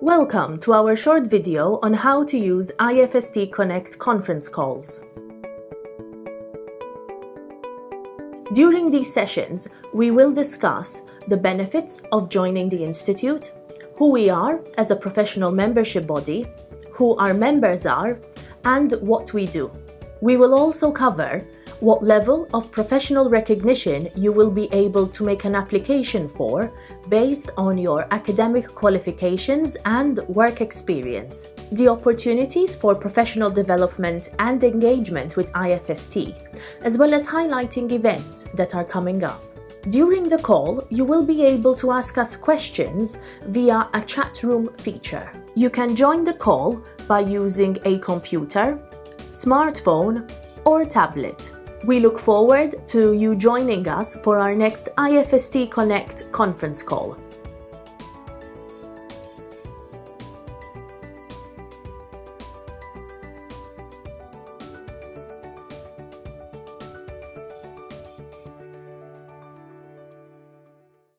Welcome to our short video on how to use IFST Connect conference calls. During these sessions, we will discuss the benefits of joining the Institute, who we are as a professional membership body, who our members are, and what we do. We will also cover what level of professional recognition you will be able to make an application for based on your academic qualifications and work experience, the opportunities for professional development and engagement with IFST, as well as highlighting events that are coming up. During the call, you will be able to ask us questions via a chat room feature. You can join the call by using a computer, smartphone, or tablet. We look forward to you joining us for our next IFST Connect conference call.